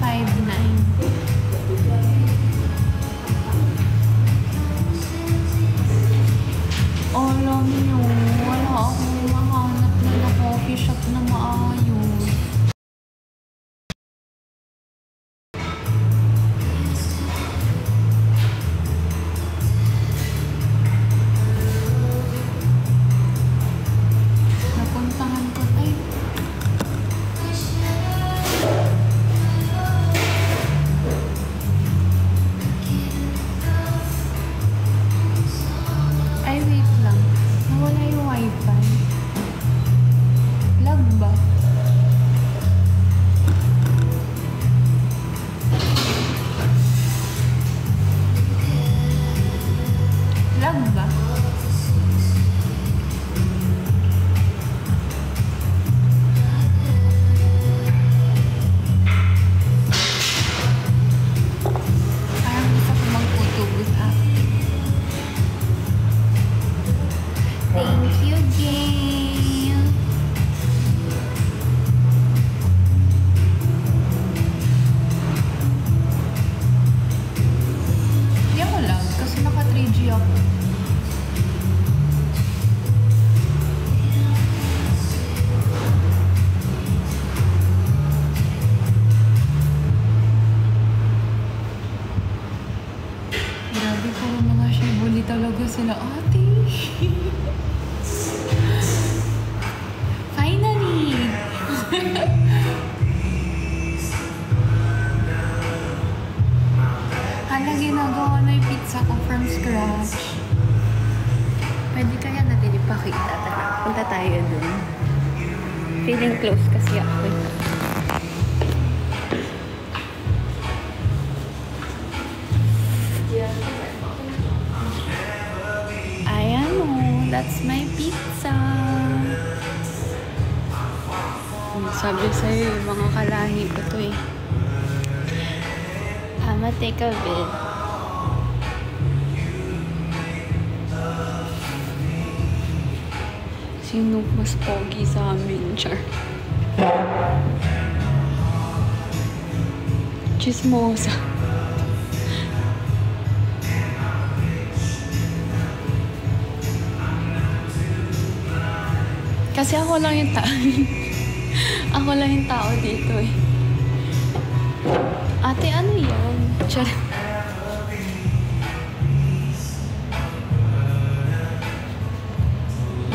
159. Alam nyo, wala akong mahanap na coffee shop na maayos. Napuntahan ko, ay wait lang. Nawala yung wifi. Lag ba? Lag ba? Parang gusto ko mag-photo booth app. Thank you, Gail. Hindi ako lang kasi naka 3G ako. Grabe, puro mga shibuli talaga sila, ate. Finally! Hala, ginagawa na yung pizza ko from scratch. Pwede kaya natin ipakita. Tara, punta tayo dun. Feeling close kasi ako. Ayan o, that's my pizza. Sabi sa'yo, yung mga kalahi ko to eh. I'ma take a vid. Sino mas pogi sa amin, char? Chismosa. Kasi ako lang yung tao. Ako lang yung tao dito eh. Ate, ano yun? Char.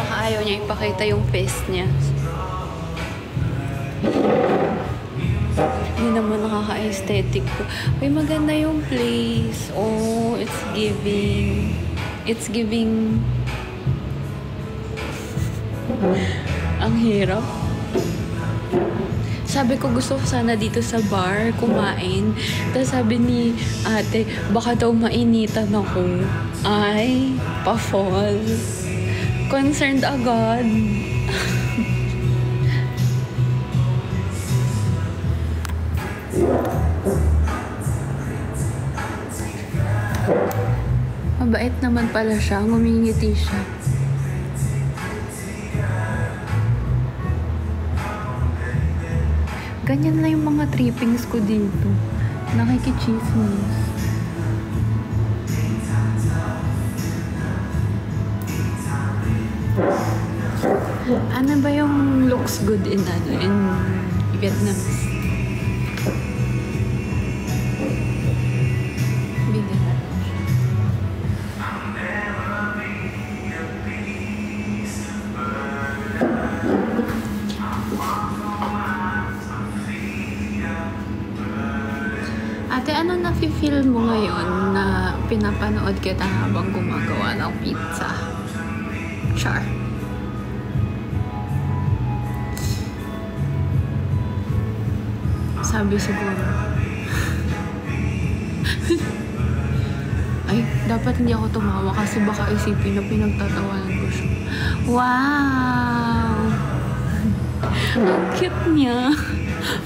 Baka ayaw niya ipakita yung face niya. Hindi naman nakaka-aesthetic ko. Uy, maganda yung place. Oh, it's giving. It's giving. Ang hirap. Sabi ko gusto ko sana dito sa bar kumain. Tapos sabi ni ate, baka daw mainitan ako. Ay, pa-fall. Concerned agad. Mabait naman pala siya. Ngumingiti siya. Ganyan lang yung mga trippings ko dito. Nakikichismis. Ano ba yung looks good in Vietnamese? Bigyan natin siya. Ate, ano nafe-feel mo ngayon na pinapanood kita habang gumagawa ng pizza? Char. Sabi siguro. Ay, dapat hindi ako tumawa kasi baka isipin na pinagtatawanan ko siya. Wow! Ang cute niya.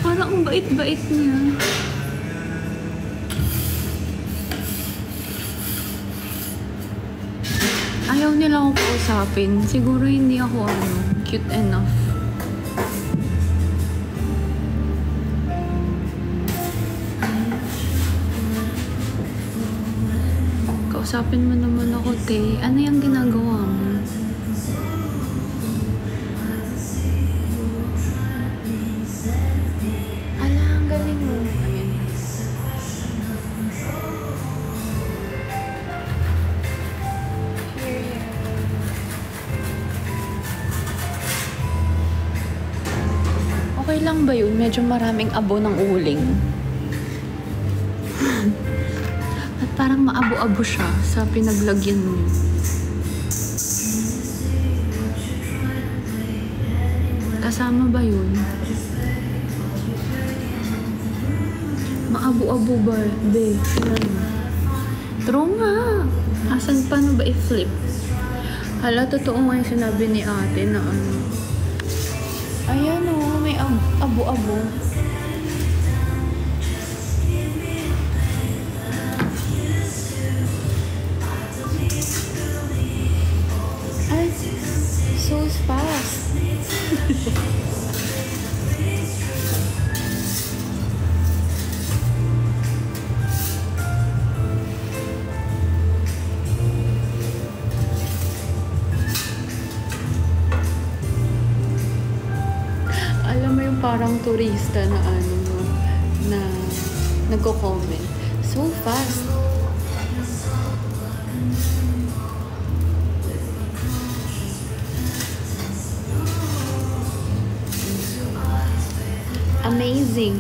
Parang ang bait-bait niya. Ayaw nila akong kausapin. Siguro hindi ako cute enough. Kausapin mo naman ako, te. Ano yung ginagawa mo? Ala, ang galing mo. Ayan. Okay lang ba yun? Medyo maraming abo ng uling. At parang maabo-abo siya sa pinaglagyan mo. Kasama ba yun? Maabo-abo ba? Be, yan. True nga. Asan paano ba i-flip? Hala, totoo nga yung sinabi ni ate na ano. Ayan o, may abo-abo. Ay, so fast. Alam mo yung parang turista na ano, na nagko-comment. So fast. Amazing.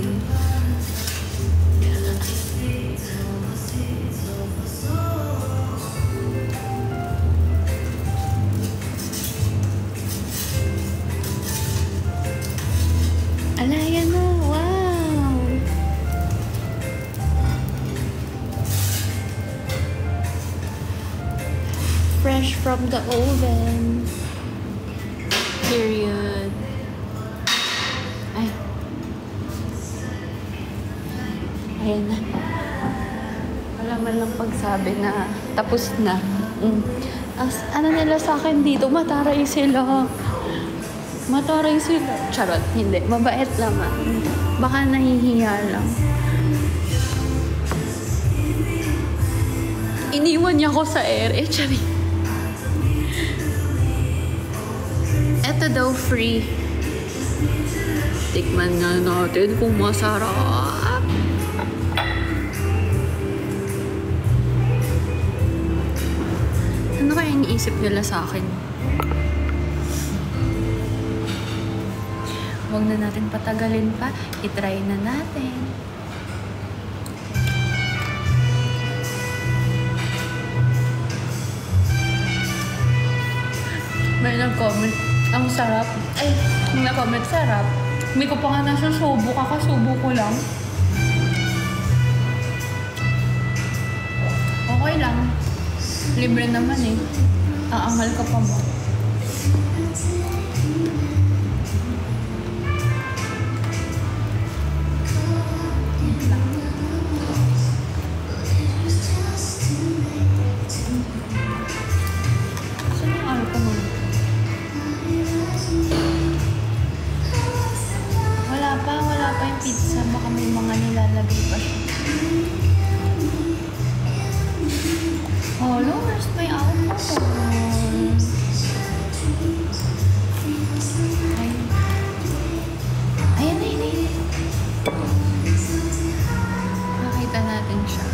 Alaya na, wow! Fresh from the oven. Period. Ay. Ayan na. Wala man lang pagsabi na tapos na. Ano nila sa akin dito, mataray sila. Mataray sila. Charot, hindi. Mabait naman. Baka nahihiya lang. Iniwan niya ko sa air. Chari. Eto daw free. Tikman nga natin kung masarap. Ano kaya iniisip nila sa akin? Huwag na natin patagalin pa. I-try na natin. May nag-comment, ang sarap. Ay, may nag-comment, sarap. Hindi ko pa nga nasusubo, kakasubo ko lang. Okay lang. Libre naman eh. Aangal ka pa mo. Wala pa yung pizza. Baka may mga nilalagay pa siya. Oh, where's my alcohol? Ayan. Makita natin siya.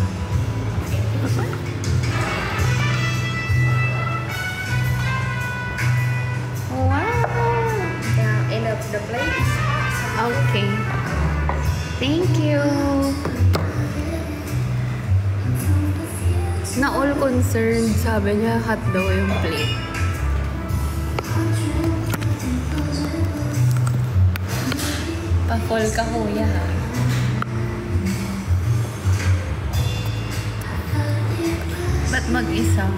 Wow! Yeah, end of the plate. Okay. Thank you. Na all concerned, sabi niya hot daw yung plate. Pa-fall ka, kuya, ha? Ba't mag-isa?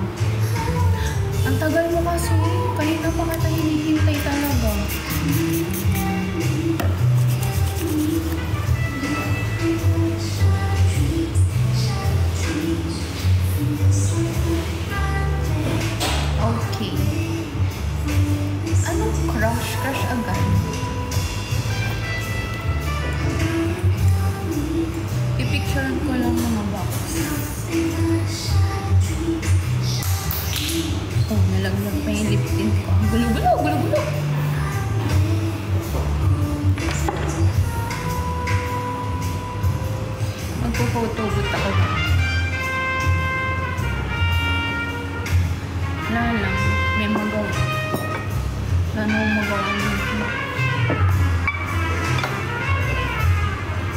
Ang tagal mo kasi. Kanina pa kita hinihintay talaga. Okay. Anong crush? Crush agad. Pipicturean ko lang mga box. Hugot-hugot ako. Wala lang. May magawa. Wala na akong magawa nito.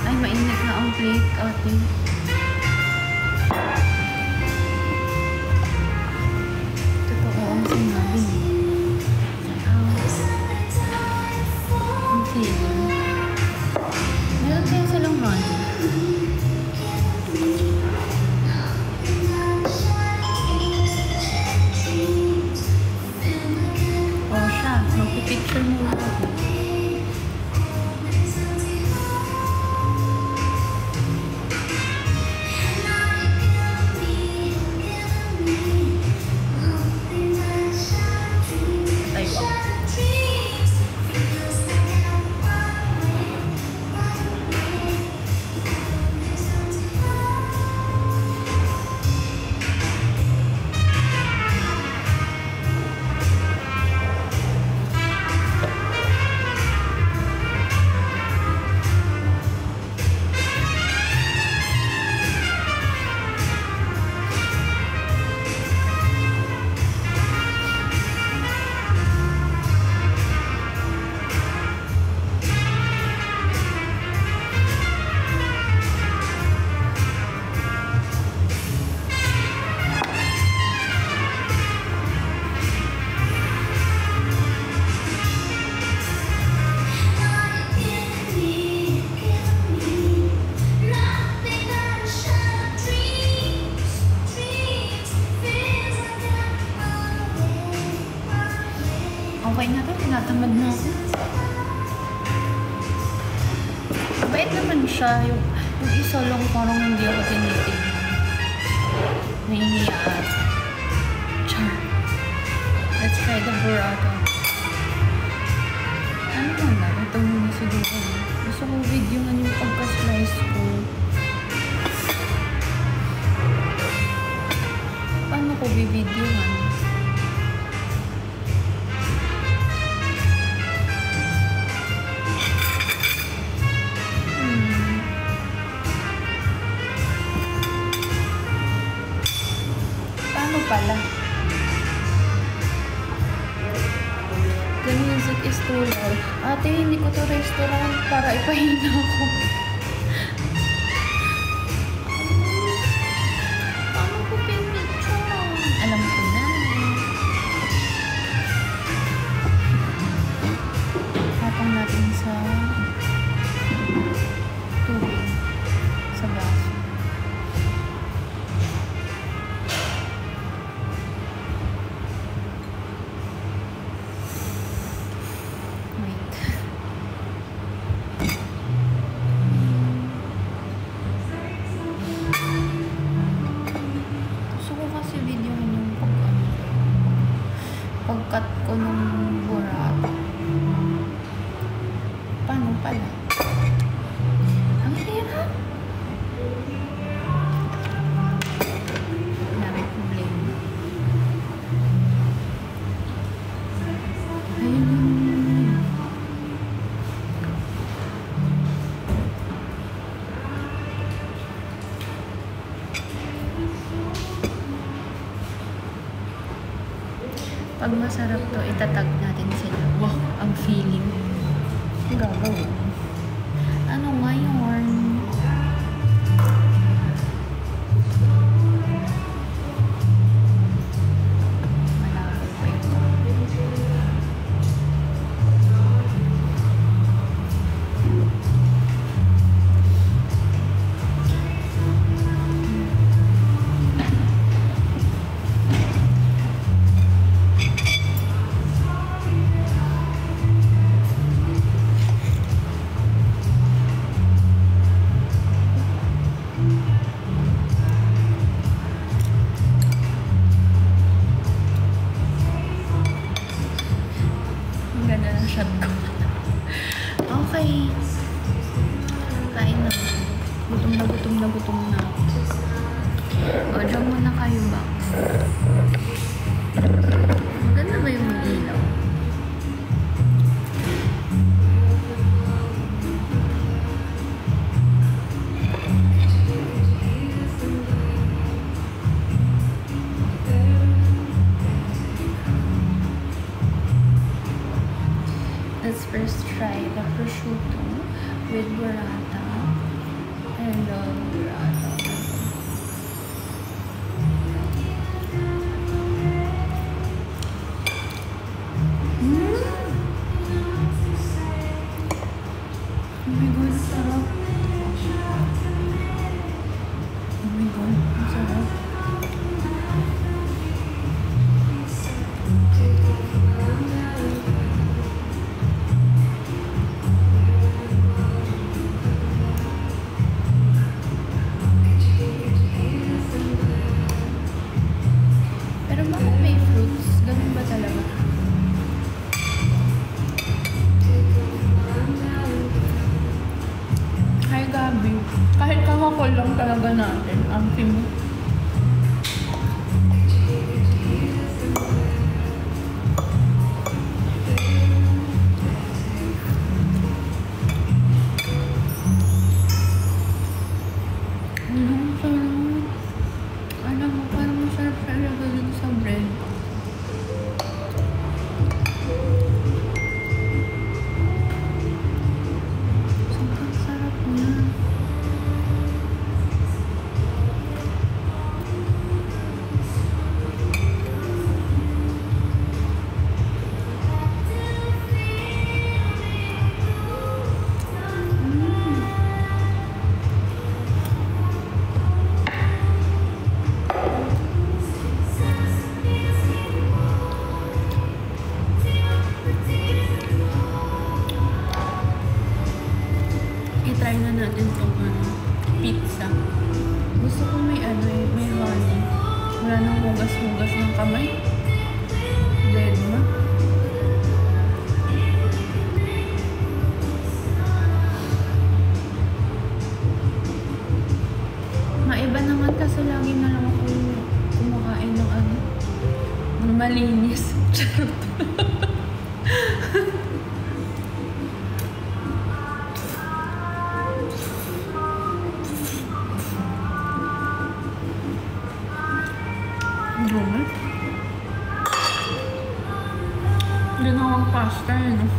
Ay, mainit na ang plate, ate. Totoo ang sinabi niya. Ang feeling. Meron kaya silang money. O siya, magpipicture mo ako. Okay na to, tinatamad na ako. Mabait naman siya. Yung isa lang parang hindi ako tinitignan. Nahihiya at char. Let's try the burrata. Ano mo na? Ito muna siguro. Gusto ko video nga yung pagka-slice ko. Paano ko bibidyohan? Pala. The music is too loud. Ate, hindi ko to restaurant para ipahinga ko. Paano ko pinipicture? Alam ko na. Hatang natin sa tubig. Sa baso. Pagkat ko nung burrata. Paano pala? Ang hirap. Dami problema. Ayun. Pag masarap to, itatag natin sila. Wow, ang feeling. Ang gagawin. Ano ngayon? Malabo pa ito. Shot ko. Okay. Kain na. Gutom na. O, dyan muna kayo, Box. Maganda ba yung ilaw? with burrata. I love burrata. Oh my God, sarap. Oh my God, ang sarap. Pero bakit may fruits? Ganun ba talaga? Hi, Gabi. Kahit kakakol lang talaga natin, ang timo. Alam mo, parang masarap siya lagay sa bread. Sobrang sarap niya. I-try na natin itong pizza. Gusto ko may may honey. Wala nang hugas-hugas ng kamay. Dead ma. Maiba naman kasi lagi na lang ako kumakain ng ng malinis. Charot. Dumi. Ginawang pasta yun.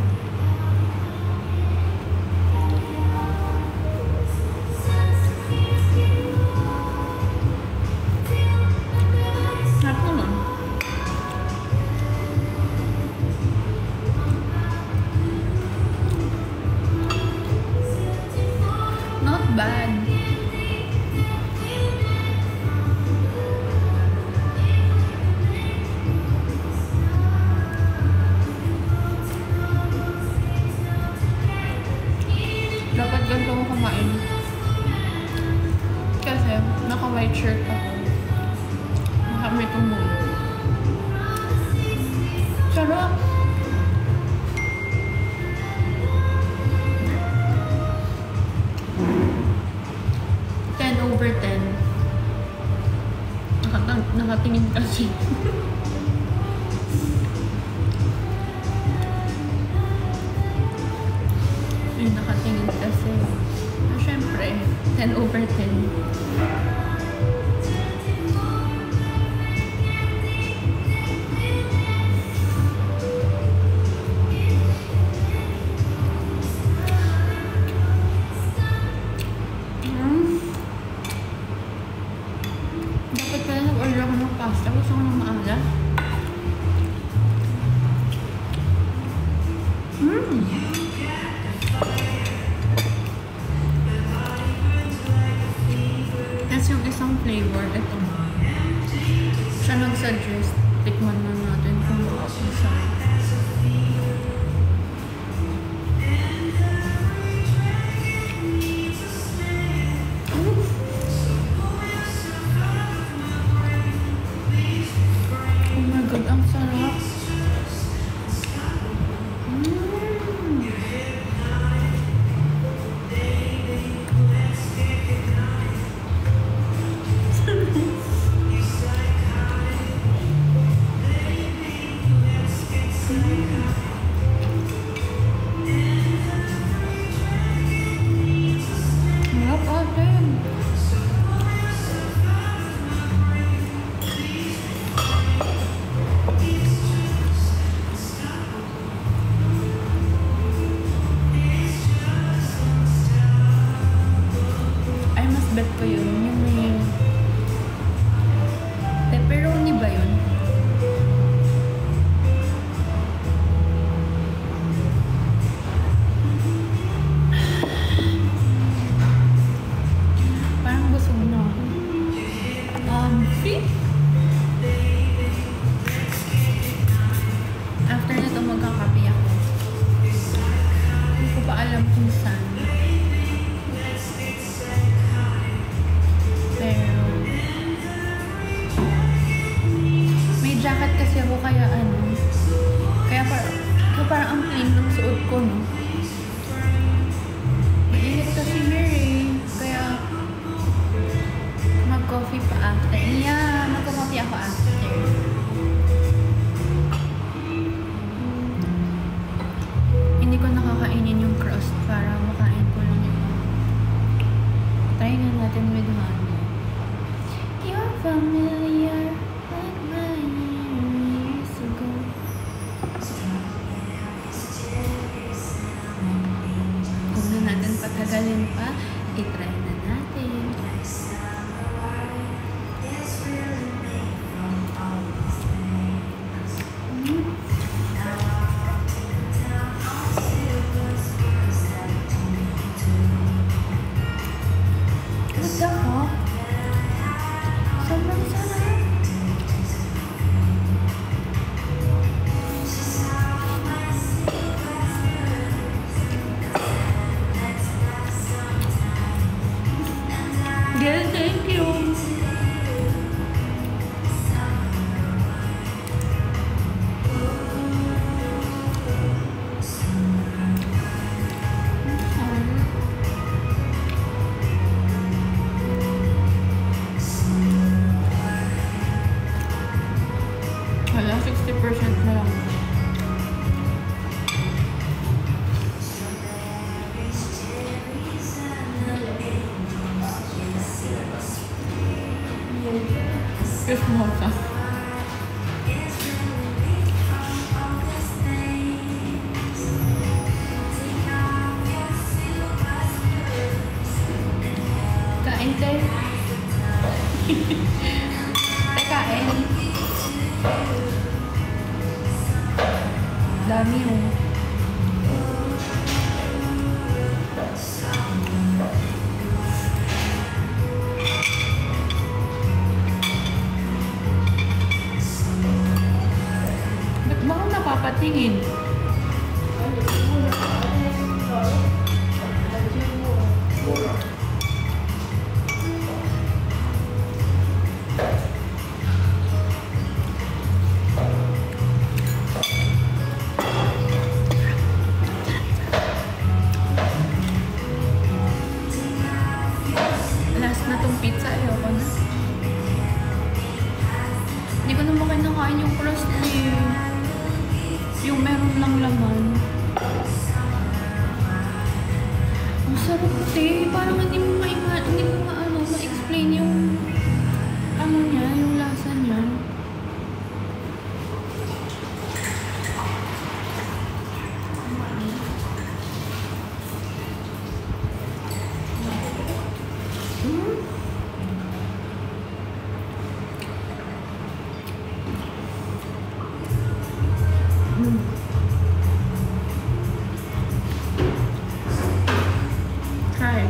Sarap naman. Not bad. Dapat ganito ko kumain. Kasi naka-white shirt ako. Baka may tumulo. Sarap! Over 10. Nakatingin kasi. Nakatingin kasi. Syempre, 10 over 10. Dapat pala nag-order ako ng pasta. Gusto ko ng maaga. That's yung isang flavor. Ito. Siya nag-suggest. Tikman na natin kung makapasarap. Ang sarap. natin with honey. You're familiar like mine years ago. Huwag na natin patagalin pa. I-try na natin. Ganda ko. Sobrang sarap. Gil, thank you. Wala, 60% na lang. Yes, Mota. Kain, te. Te, kain. Dami yung ba't ba ako napapatingin? Last na tong pizza, ayoko na. Hindi ko naman kinakain yung crust eh. Yung meron lang laman. Ang sarap kasi. Parang hindi mo ma-explain yung ano niya, yung lasa niya. Try.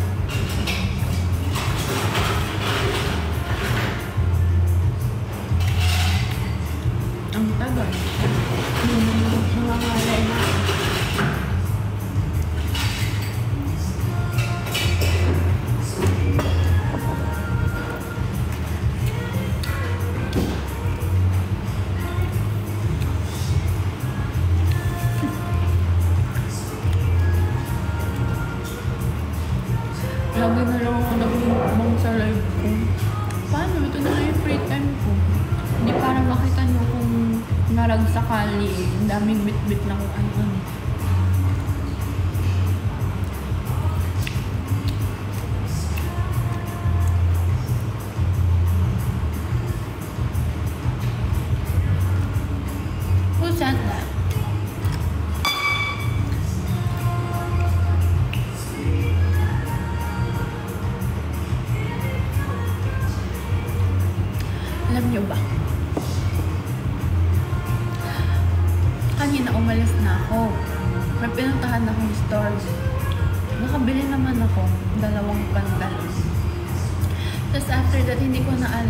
Ang tagal. Nangangalay na. Lagi na lang ako nag-mukbang sa live ko. Paano? Ito na yung free time ko. Hindi parang makita nyo kung naragsakali eh. Ang daming bit-bit na kung ano-ano. Who sent that? Alam nyo ba? Kanina umalis na ako. May pinuntahan akong store. Nakabili naman ako 2 pantalon. Tapos after that, hindi ko na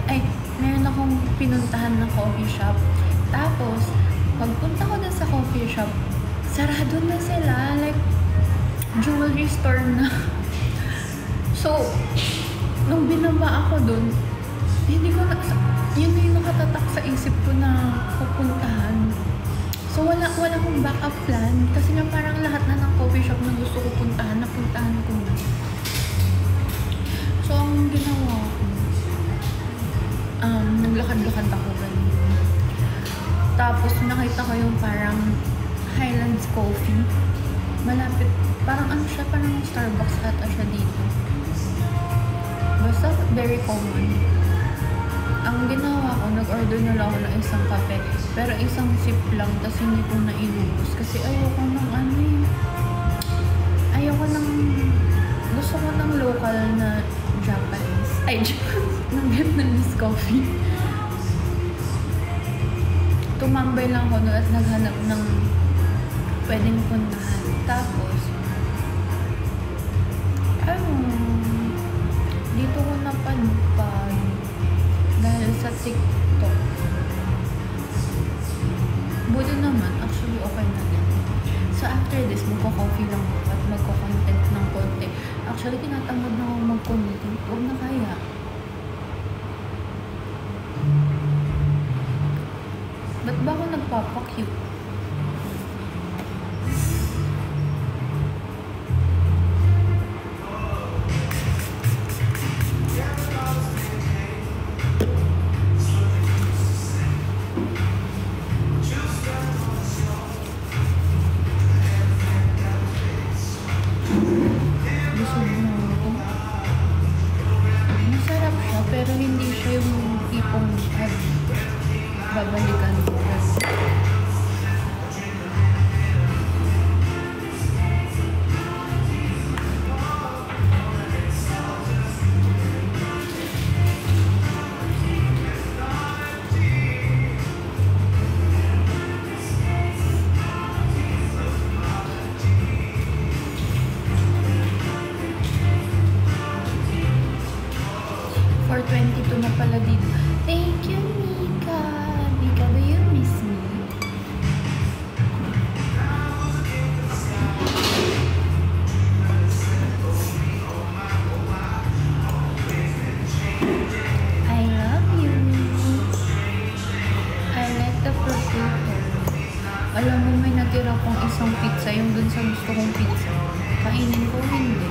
meron akong pinuntahan na coffee shop. Tapos, pagpunta ko na sa coffee shop, sarado na sila. Like, jewelry store na. So, nung binaba ako dun, hindi ko na, yun na yung nakatatak sa isip ko na pupuntahan. So, wala akong backup plan. Kasi nga parang lahat na ng coffee shop na gusto ko puntahan, napuntahan ko na. So, ang ginawa ko, naglakad-lakad ako ganun. Tapos, nakita ko yung parang Highlands Coffee. Malapit, parang ano siya, parang Starbucks ata siya dito. Basta Very common. Ang ginawa ko, nag-order na lang ako ng isang kape. Pero isang sip lang, tapos hindi ko na inubos. Kasi ayoko ng ano eh. Gusto ko ng local na Japanese. Ng Vietnamese coffee. Tumambay lang ako at naghanap ng pwedeng puntahan. Tapos, dito ko napadpad dahil sa TikTok. Buti naman, actually okay na din. So after this, magko-coffee lang ako at magko-content ng konti. Actually, tinatamad na ako mag-content. Huwag na kaya. Ba't ba ako nagpapakute? Masarap siya, pero hindi siya yung tipong babalikan ko. For 22 na pala dito. Thank you, Mika. Mika, do you miss me? I love you. I like the prosciutto. Alam mo, may natira kong isang pizza. Yung dun sa gusto kong pizza. Kainin ko, hindi.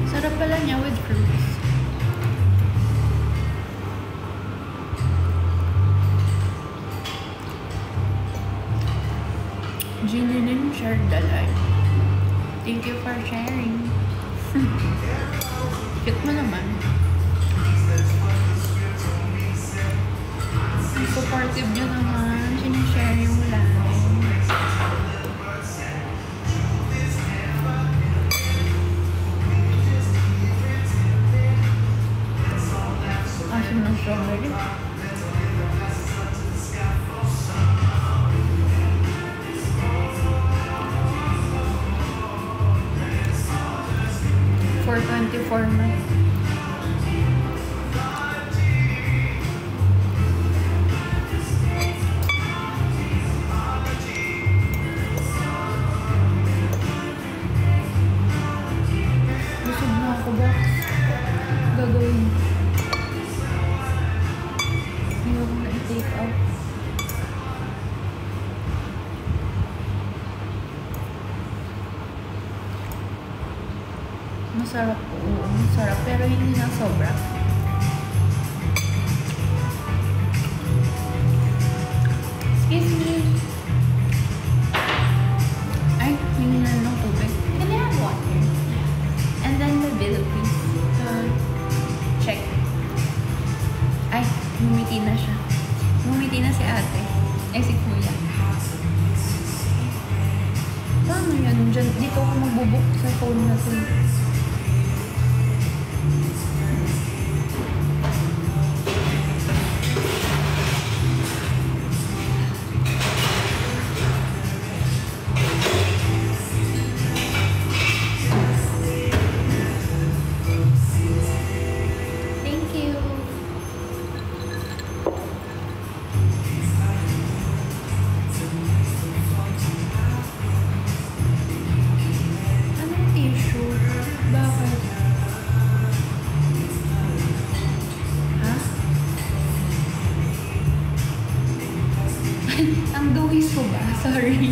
Sarap pala niya with fruits. Jinilin shared the life. Thank you for sharing. Cute mo naman. Ang supportive nyo naman. Sinishare yung live. Asim ng strawberry. For 24 na. Busog na ako ba? Gagawin. Ayoko na i-take out. Masarap po. Oo, masarap. Pero hindi na sobra. Excuse me. Ay, hindi na ng tubig. Can I have water? And then the bill, please. Check. Ay, ngumiti na siya. Ngumiti na si ate. Ay, si kuya. Paano yan? Dito ako magbubuk sa phone na to. Thank you. Ano yung tissue? Pawis ko ba? Sorry.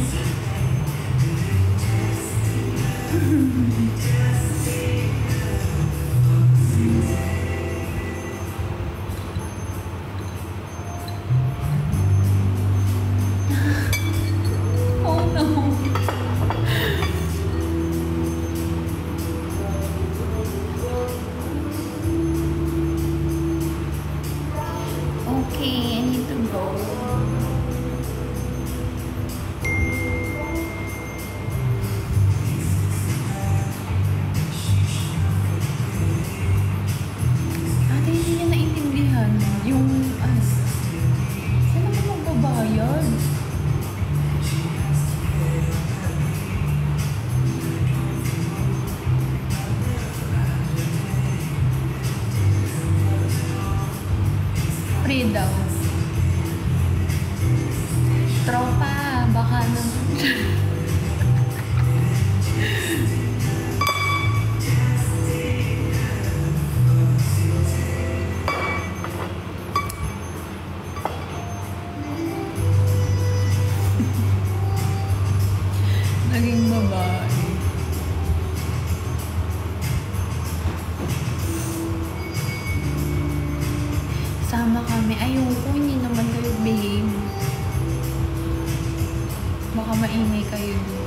Oh no. Okay, I need to go. Ate, hindi niya naintindihan yung saan ako magbabayad? Free daw. Tropa, baka nang... Naging babae. Sama kami. Ayoko, hindi naman kayo behave. Baka maingay kayo doon.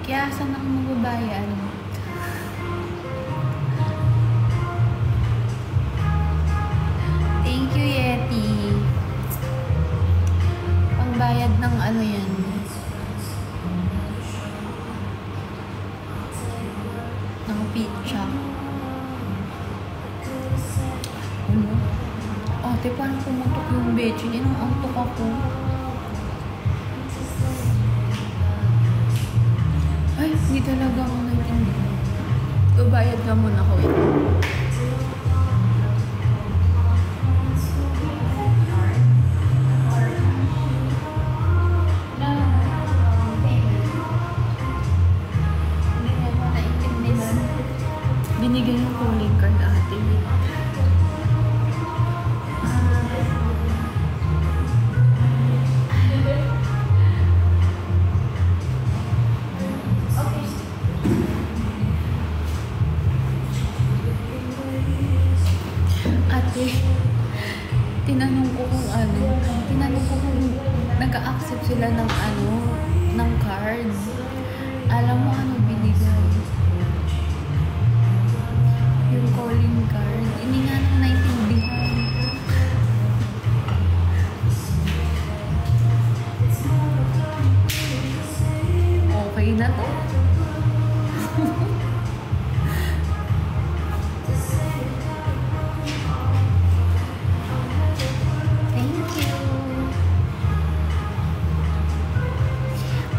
Kaya saan ako magbabayad? Thank you, Yeti. Pangbayad ng ano yan? Ng pizza. Ano? Ate, parang pumutok yung bechin. Inong antok ako. Ay, hindi talaga ako naiintindihan. Babayad ka muna ako eh. Binigay yung calling card ate. Ate, tinanong ko kung nag-a-accept sila ng ng card. Alam mo ano binigay? Yung calling card. Hindi nga ako naiintindihan. Okay na to. Thank you.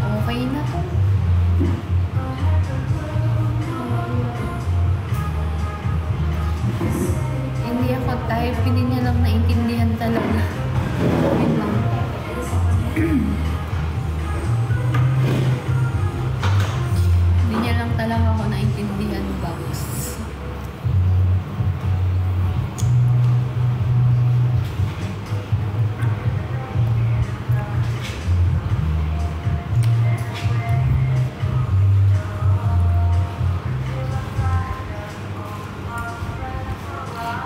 Okay na to. Hindi ako type, hindi niya lang naintindihan talaga. Yun lang. Hindi niya lang talaga ako naintindihan, box.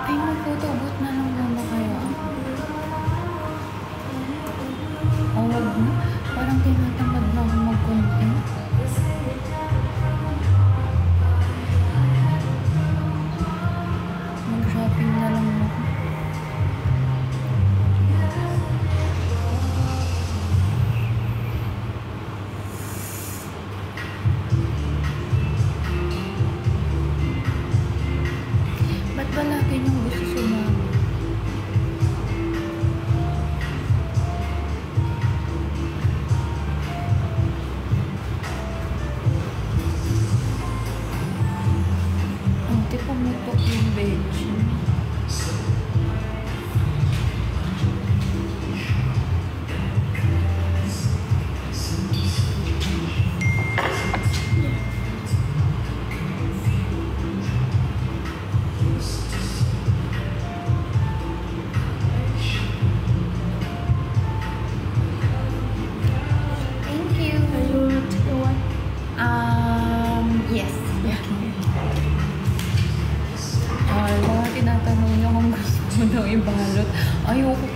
Ay, magphotoboot na lang muna kayo. O, wag na. Parang tinatamad na ako mag-content. Mag-shopping na lang ako. Ba't ba lagi niyong gusto sumama?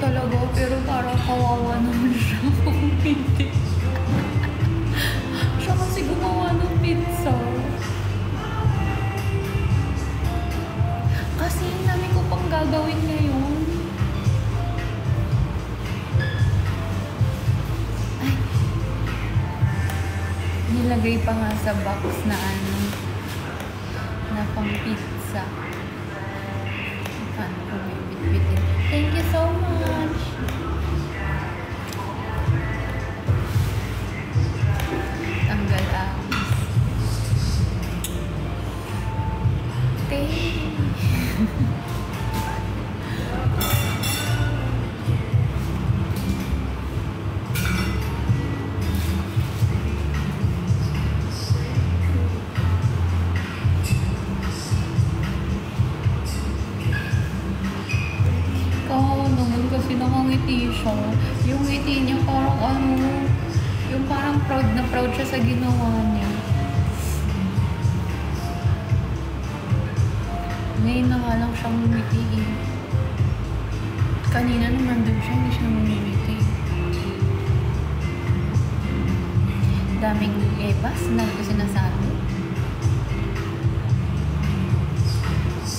talaga, pero parang kawawa naman siya kung hindi. Siya kasi gumawa ng pizza. Kasi ang dami ko pang gagawin ngayon. Ay. Nilagay pa nga sa box na ano, na pang pizza. Paano ko may bitbitin? Thank you so much! Tanggal agis. Thank you! Kasi nakangiti siya. Yung ngiti niya parang ano, yung parang proud na proud siya sa ginawa niya. Ngayon na nga lang siyang ngumiti eh. Kanina nung nandun siya, hindi siya ngumiti. Daming ebas na ko sinasabi.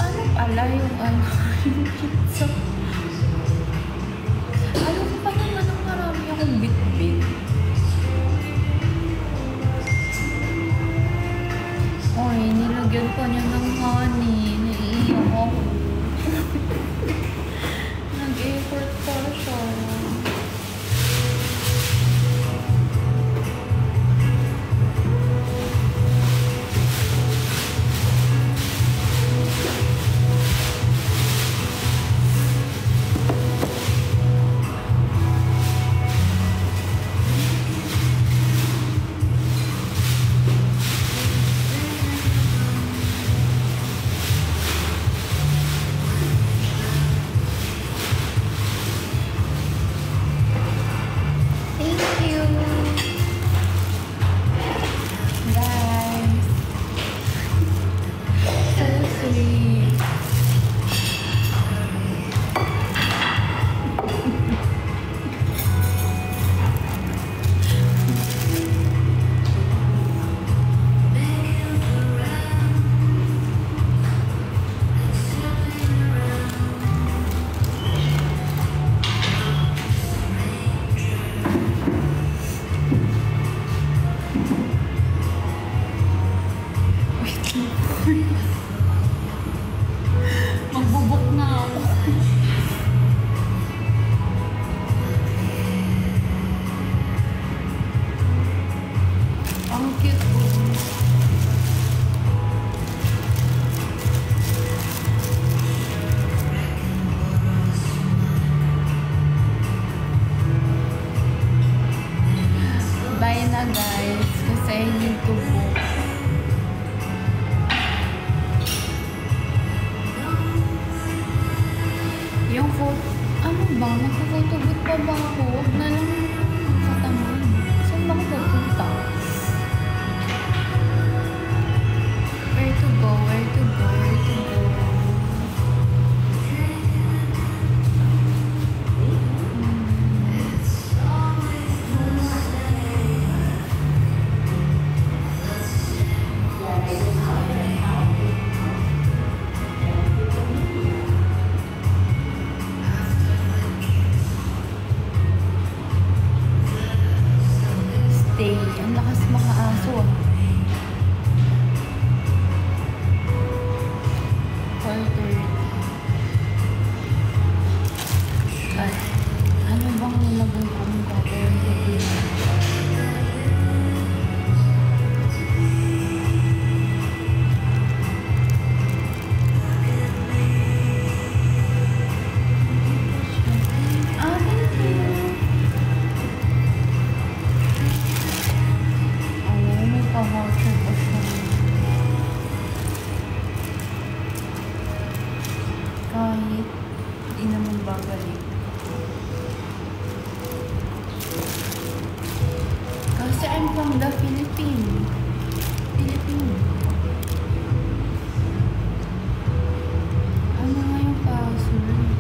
Ano pala yung ano, yung pizza? Ayaw ko pa naman ng marami akong bit-bit. Oy, nilagyan pa niya ng honey. Naiiyak ako. Nag-effort pa siya. Magbubok na ako. Ang cute po. Bye na guys, kasi yung tubo. Yung photo, ano ba? Magpo-photobooth pa ba ako? Huwag na lang kataman. Saan ba ako pupunta? Where to go? Where to go? Where to go? Stay. Ang lakas mga aso ah. Ay, ano bang nilagay kong gagawin ko din? Ah, thank you. Oh, may pa-voucher pa siya. Kahit di naman babalik. Kasi I'm from the Philippines. Ano nga yung password?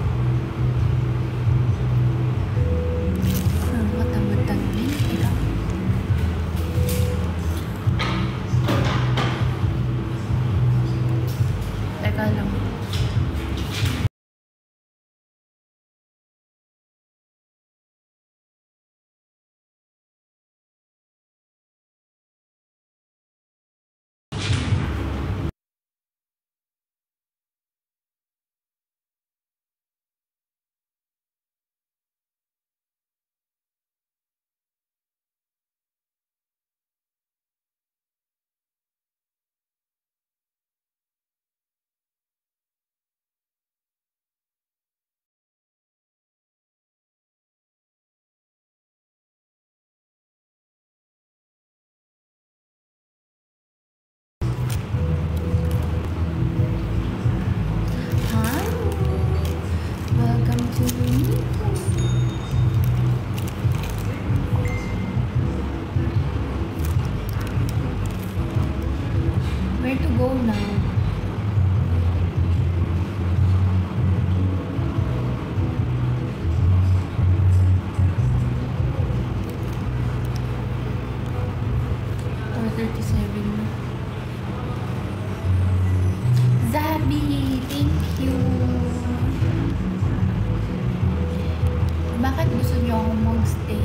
niyo ako magstay,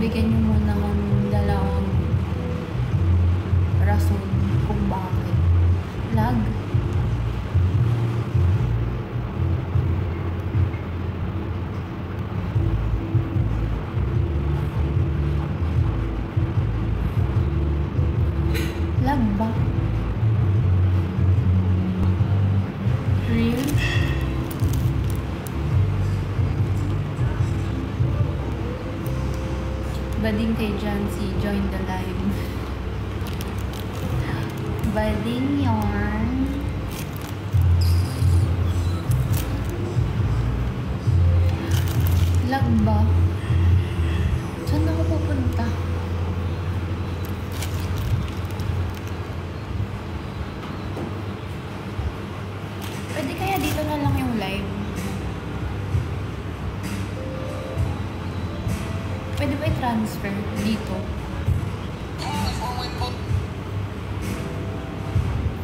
bigyan niyo muna ng dalawang rason kung bakit. Lag. Lag ba? Real? Bading kay Jancy, join the live. Bading yarn. Lag ba? Saan ako pupunta? Pwede kaya dito na lang yung live? Pwede ba i-transfer dito?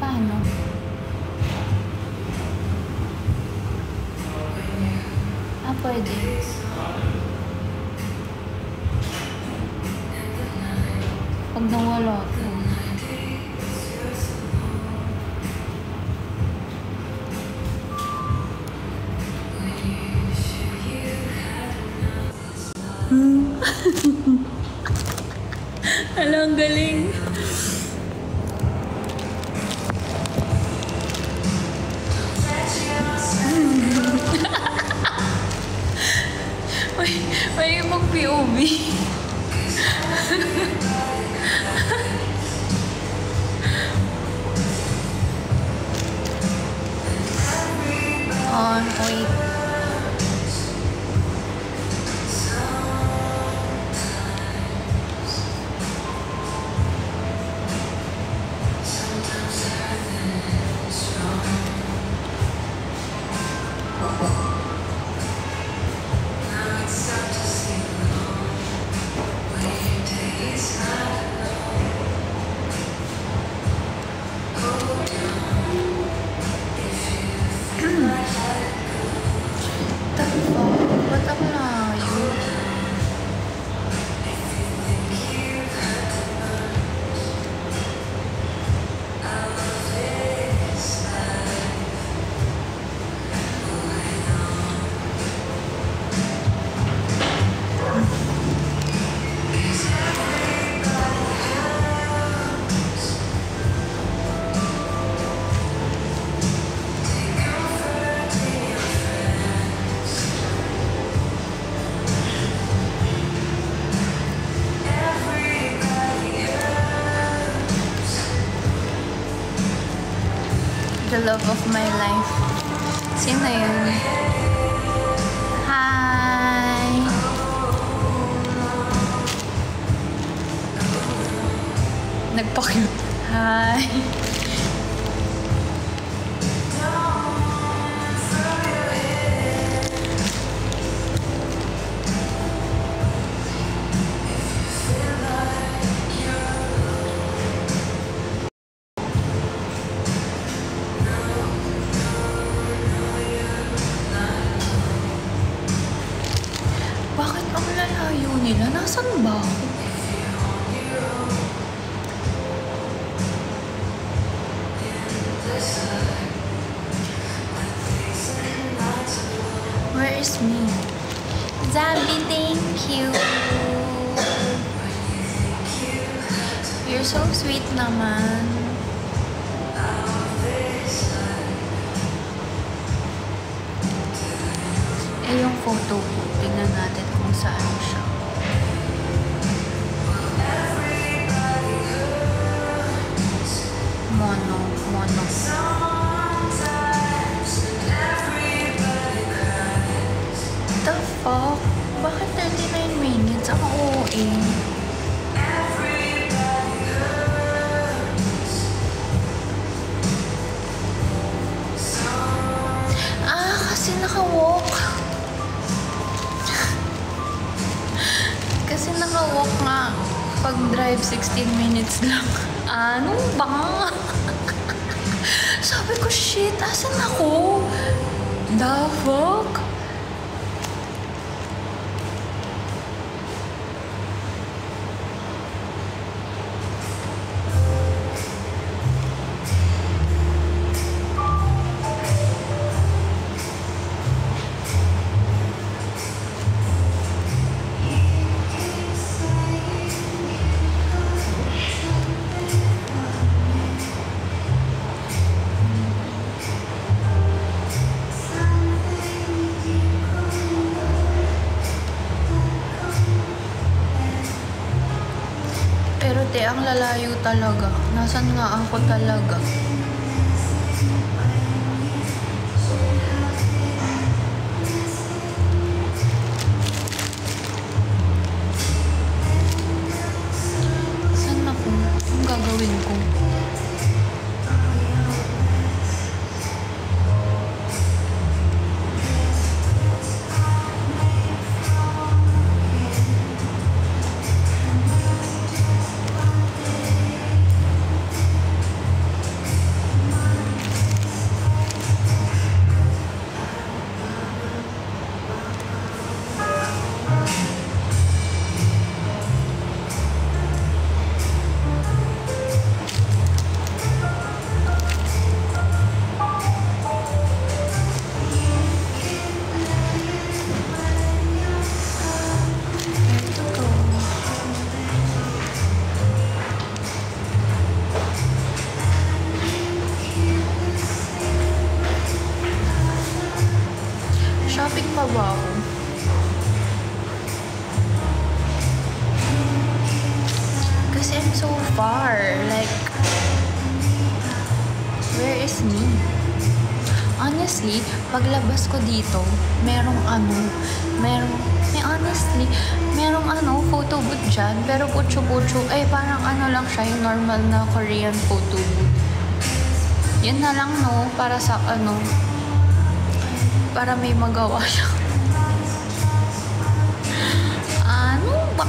Paano? Pwede. Pag nawala ko. Alam, galing. May ibang POV. Wait. The love of my life. Sino yun? Hi! Nagpa-cute. Hi! Nila, nasan ba ako? Where is me? Zabi, thank you. You're so sweet naman. Yung photo ko, tingnan natin kung saan siya. Mono. The fuck? Bakit 39 minutes? Ako OA. Kasi naka-walk. Kasi naka-walk nga. Pag drive 16 minutes lang. Ano ba? Sabi ko, shit, asan ako? The fuck? Pero te, ang lalayo talaga. Nasaan nga ako talaga? Saan ako? Anong gagawin ko? Shopping pa ba ako? Kasi I'm so far. Like, where is me? Honestly, paglabas ko dito, merong photo booth dyan. Pero putyo-putyo, parang lang siya, yung normal na Korean photo booth. Yan na lang, no? Para sa para may magawa siya. Ano ba?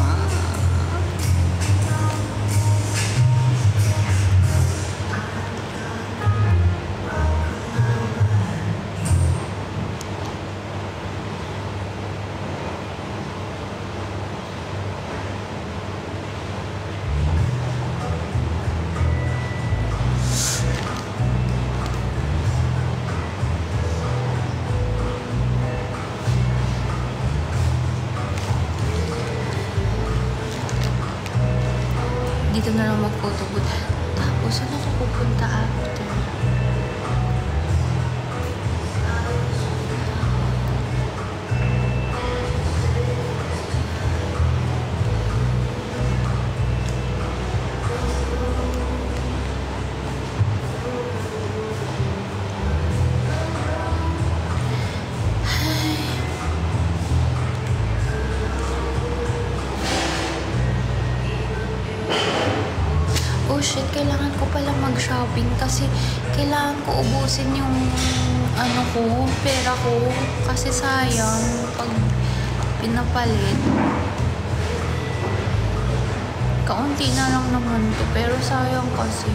Dito na lang mag-photo booth. Tapos, saan ako pupunta after? Oh shit, kailangan ko pala mag-shopping kasi kailangan ko ubusin yung pera ko. Kasi sayang pag pinapalit. Kaunti na lang naman to, pero sayang kasi.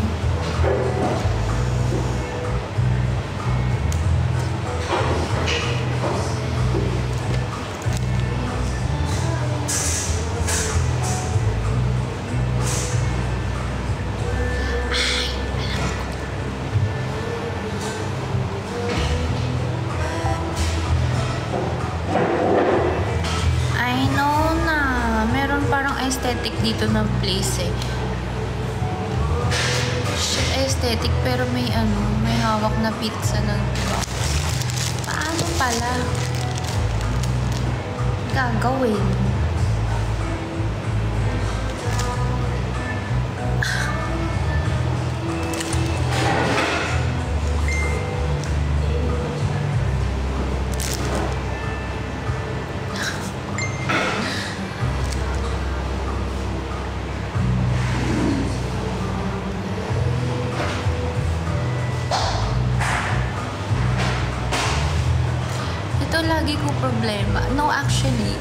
Parang aesthetic dito ng place Shit, aesthetic pero may hawak na pizza ng box. Paano pala gagawin? Lagi ko problema. No, actually,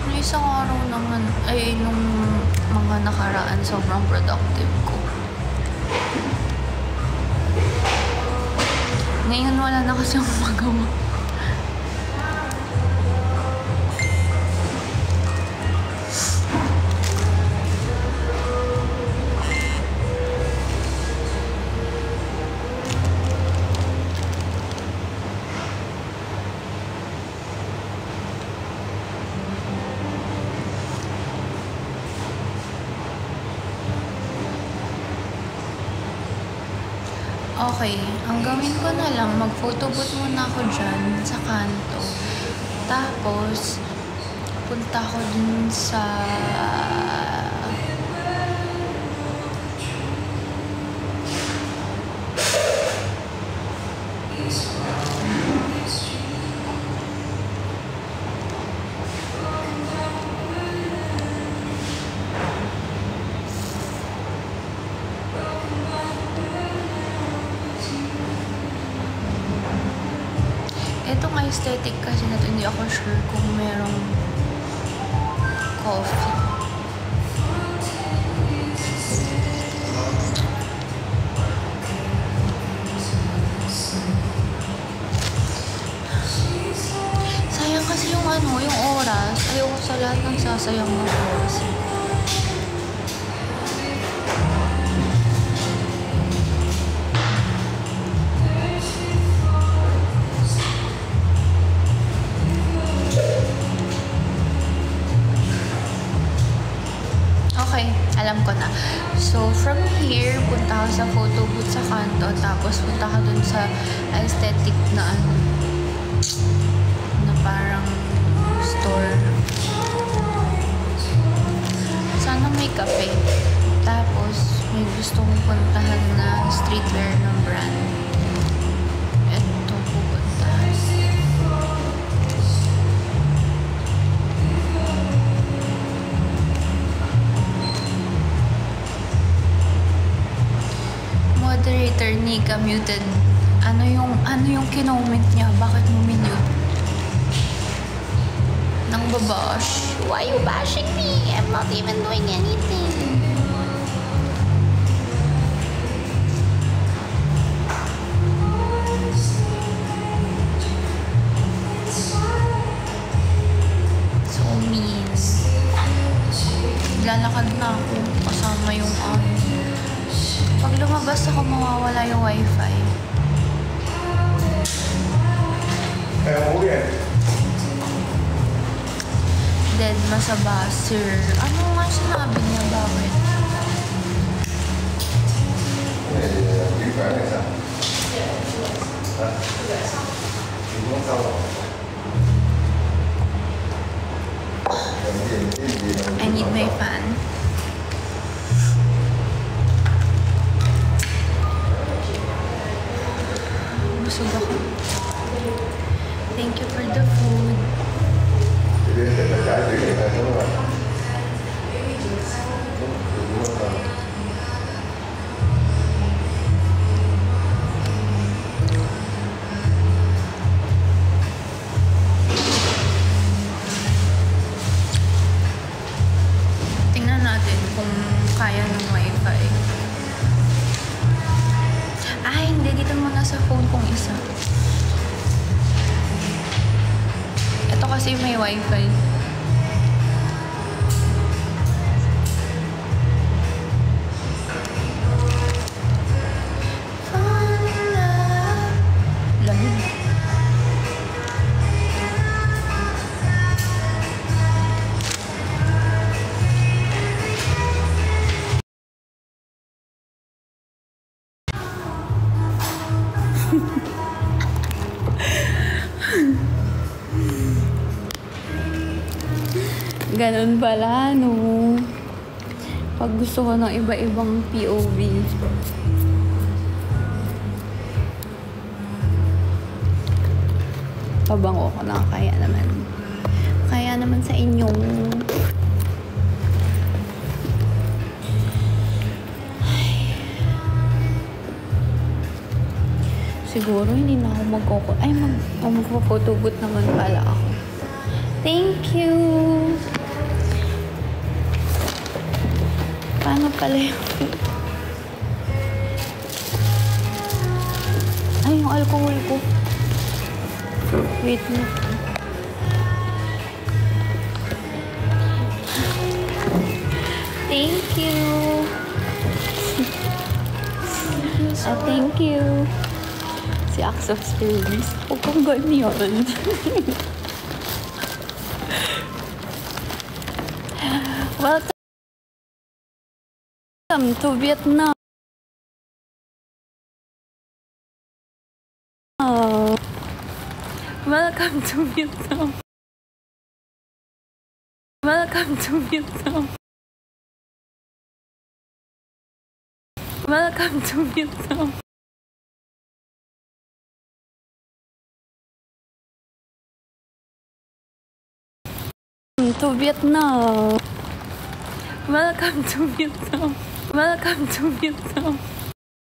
nung isang araw naman, nung mga nakaraan, sobrang productive ko. Ngayon wala na kasi akong magawa. Okay, ang gawin ko na lang, mag-photobooth muna ako dyan sa kanto. Tapos, punta ako dun sa... Etong aesthetic kasi na to, hindi ako sure kung merong coffee. Sayang kasi yung yung oras. Ayoko sa lahat ng sasayang ng oras. Okay, alam ko na. So, from here, punta ka sa photo booth sa kanto, tapos punta ka dun sa aesthetic na na parang store. Sana may kape. Tapos, may gusto kong puntahan na streetwear ng brand. Ito, pupuntahan. Moderator Nika muted. Ano yung kinoment niya? Bakit mo minute? Nang babash. Why you bashing me? I'm not even doing anything. So mean. Lalakad na ako kasama yung pag lumabas ako, mawawala yung wifi. Dead masaba, sir. Ano nga sinabi niya? Bakit? I need my fan. Busog ako. Thank you for the food. Tingnan natin kung kaya ng wifi. Ay, hindi. Dito muna sa phone kong isa. Ito kasi may wifi. Lamig. Ganun pala, no? Pag gusto ko ng iba-ibang POV. Pabango ko na, kaya naman. Kaya naman sa inyo. Siguro hindi na ako magpo-photobooth naman pala ako. Thank you! Paano pala yun? Ay, yung alcohol ko. Wait na. Thank you. Thank you. Si acts of service. Huwag kang ganyan. Welcome to Vietnam. Welcome to Vietnam. Welcome to Vietnam. Welcome to Vietnam. To Vietnam. Welcome to Vietnam. Welcome to Vietnam.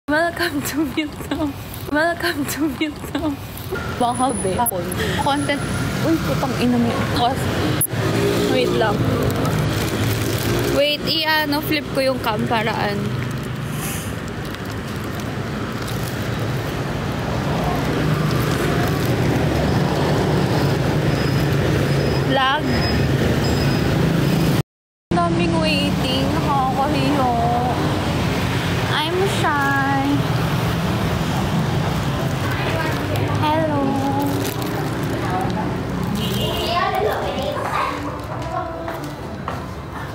Welcome to Vietnam. Welcome to Vietnam. Baka be. Content. Uy, putang ina mo. Wait lang. Wait, flip ko yung cam paraan. Lag. Daming waiting. Nakakahiyo. I'm shy. Hello.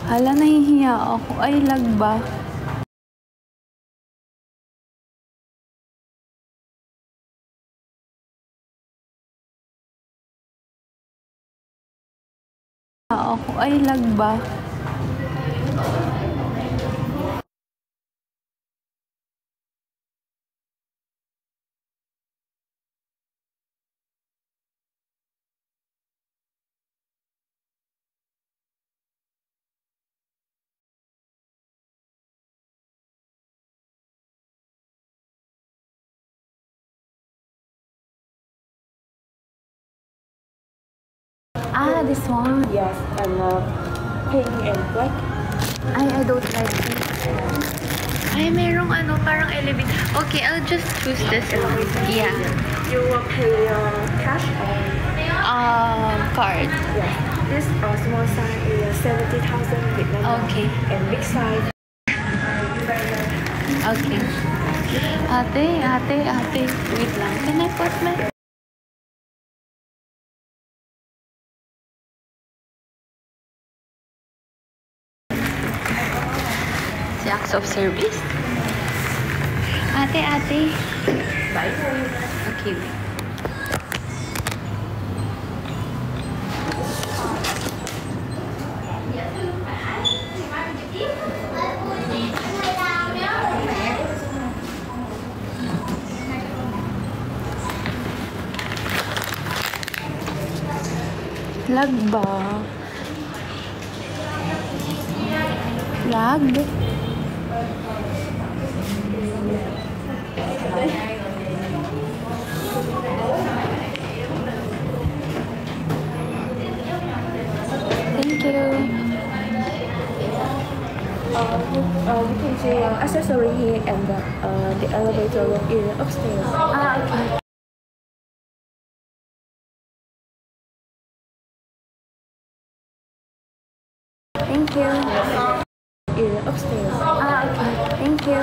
Hala, nahihiya ako. Ay, lag ba? Ay, lag ba? This one. Yes, and pink and black. I don't like it. Ay, merong parang elevator. Okay, I'll just choose this one. Yeah. You will pay cash or Card. yes. This small size is 70,000 Vietnam. Okay. And big size. Okay. Ate. Wait lang. Can I put my... Si acts of service. Ate. Bye. Okay. Lag ba? Lag? Thank you. You can see accessory here and the elevator room is upstairs. Okay. Thank you. Is upstairs. Okay. Thank you.